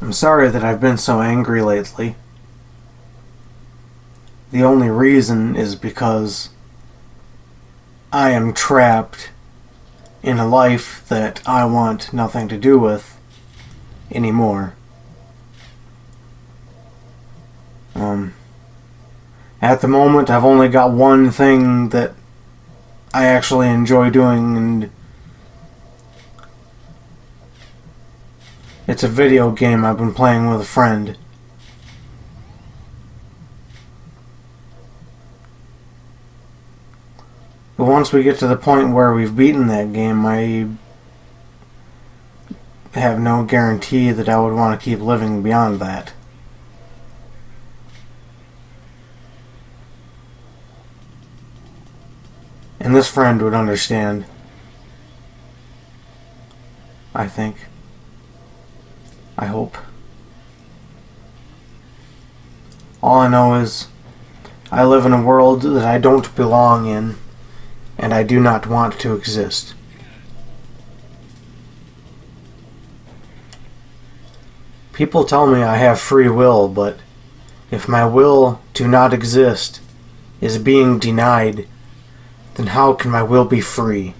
I'm sorry that I've been so angry lately. The only reason is because I am trapped in a life that I want nothing to do with anymore. At the moment, I've only got one thing that I actually enjoy doing, and it's a video game I've been playing with a friend. But once we get to the point where we've beaten that game, I have no guarantee that I would want to keep living beyond that. And this friend would understand. I think. I hope. All I know is I live in a world that I don't belong in, and I do not want to exist. People tell me I have free will, but if my will to not exist is being denied, then how can my will be free?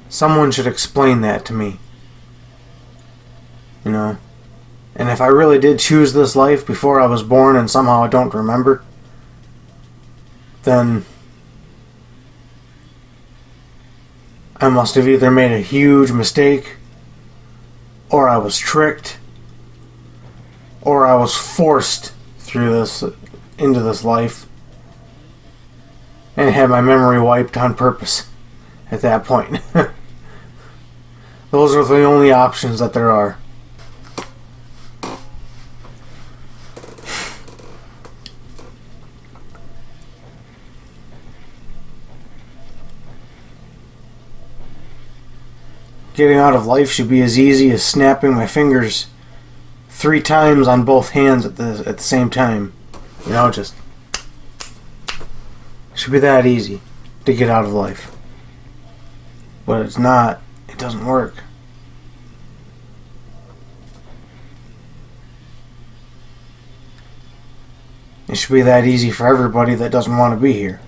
Someone should explain that to me. You know? And if I really did choose this life before I was born and somehow I don't remember, then I must have either made a huge mistake, or I was tricked, or I was forced into this life and had my memory wiped on purpose at that point. Those are the only options that there are. Getting out of life should be as easy as snapping my fingers 3 times on both hands at the same time. You know, just should be that easy to get out of life. But it's not. It doesn't work. It should be that easy for everybody that doesn't want to be here.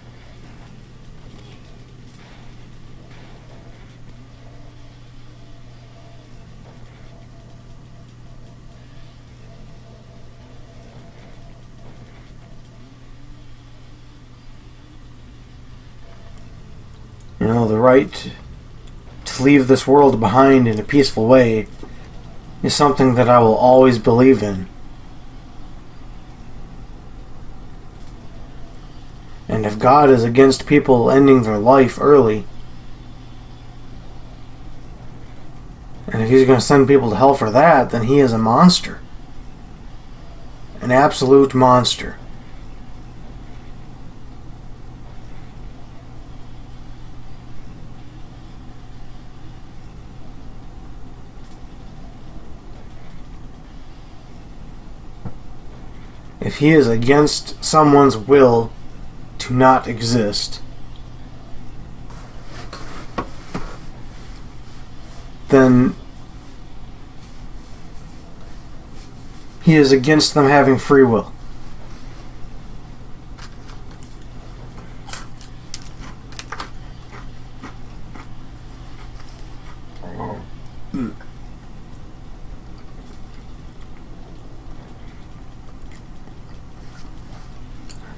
You know, the right to leave this world behind in a peaceful way is something that I will always believe in. And if God is against people ending their life early, and if He's going to send people to hell for that, then He is a monster. An absolute monster. If He is against someone's will to not exist, then He is against them having free will.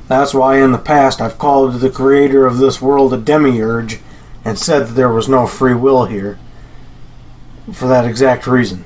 That's why in the past I've called the creator of this world a demiurge and said that there was no free will here. For that exact reason.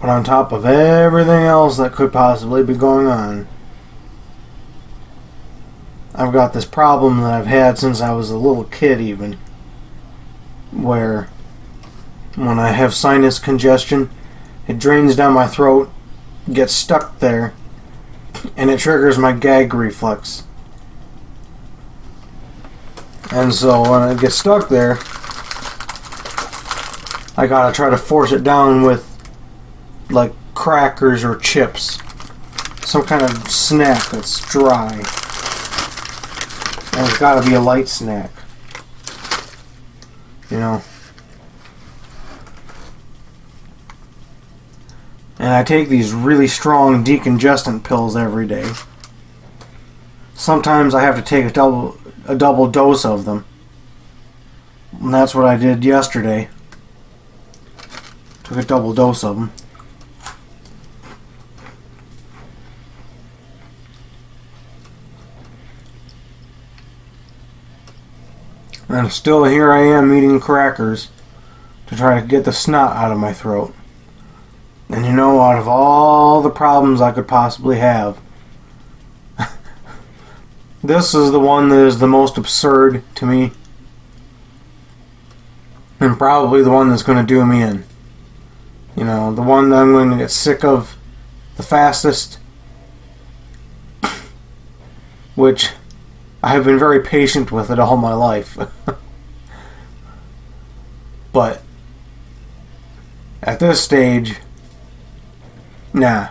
But on top of everything else that could possibly be going on, I've got this problem that I've had since I was a little kid even, where when I have sinus congestion. It drains down my throat, gets stuck there, and it triggers my gag reflex. And so when it gets stuck there, I gotta try to force it down with like crackers or chips. Some kind of snack that's dry. And it's gotta be a light snack. You know. And I take these really strong decongestant pills every day. Sometimes I have to take a double dose of them. And that's what I did yesterday. Took a double dose of them. And still here I am eating crackers to try to get the snot out of my throat. And you know, out of all the problems I could possibly have, this is the one that is the most absurd to me. And probably the one that's going to do me in. You know, the one that I'm going to get sick of the fastest. Which I have been very patient with it all my life. But at this stage, nah.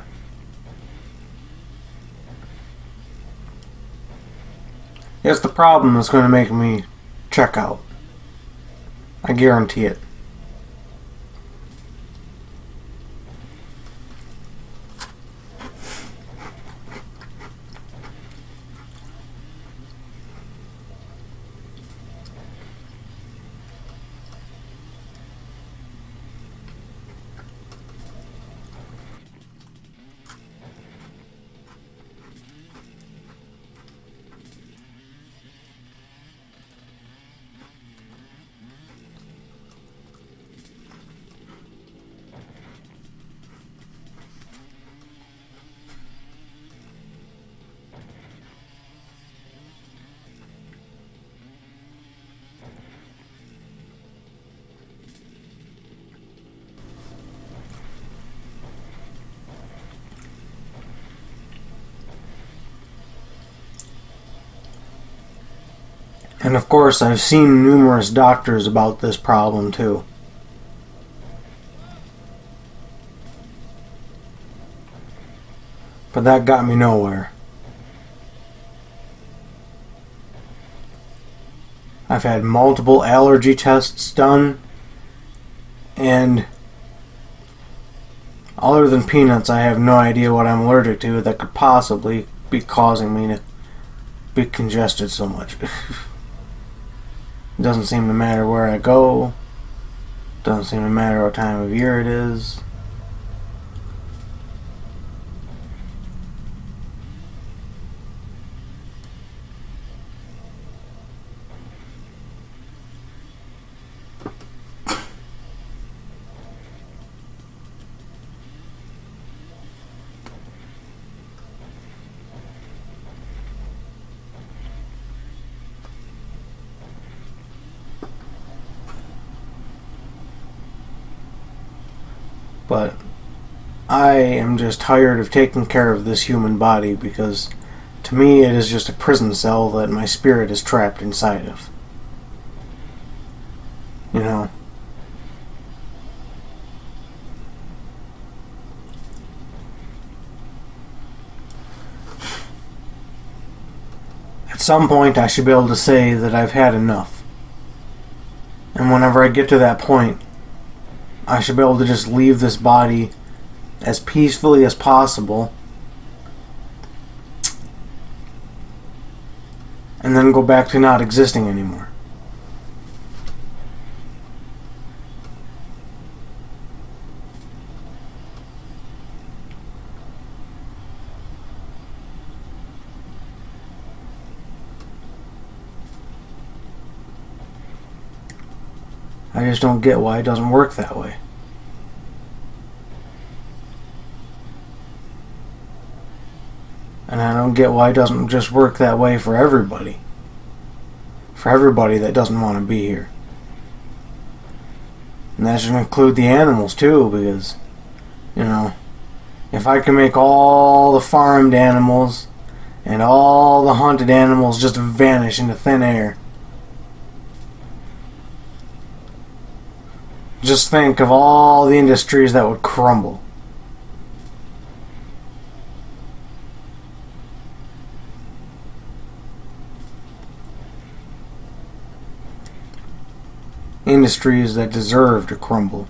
It's the problem that's going to make me check out. I guarantee it. And of course, I've seen numerous doctors about this problem too. But that got me nowhere. I've had multiple allergy tests done, and other than peanuts, I have no idea what I'm allergic to that could possibly be causing me to be congested so much. It doesn't seem to matter where I go. Doesn't seem to matter what time of year it is. But I am just tired of taking care of this human body because to me it is just a prison cell that my spirit is trapped inside of. You know? At some point I should be able to say that I've had enough. And whenever I get to that point, I should be able to just leave this body as peacefully as possible and then go back to not existing anymore. I just don't get why it doesn't work that way. And I don't get why it doesn't just work that way for everybody. For everybody that doesn't want to be here. And that should include the animals too, because, you know, if I can make all the farmed animals and all the hunted animals just vanish into thin air, just think of all the industries that would crumble. Industries that deserve to crumble.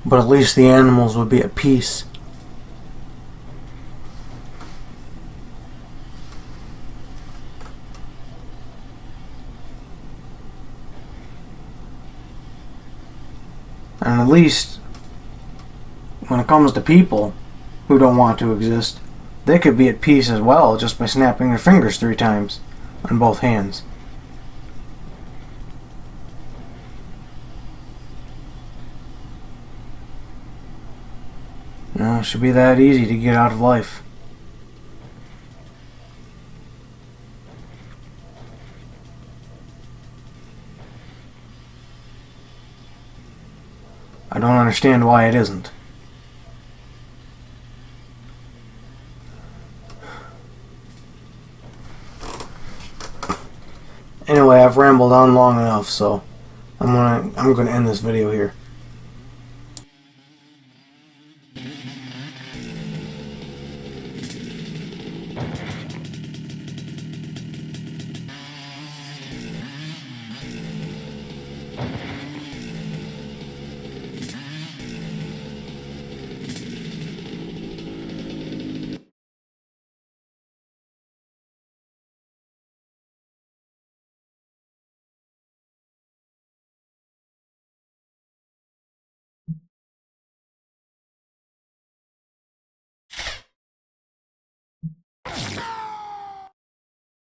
But at least the animals would be at peace. And at least, when it comes to people who don't want to exist, they could be at peace as well just by snapping their fingers 3 times on both hands. You know, it should be that easy to get out of life. I don't understand why it isn't. Anyway, I've rambled on long enough, so I'm gonna end this video here.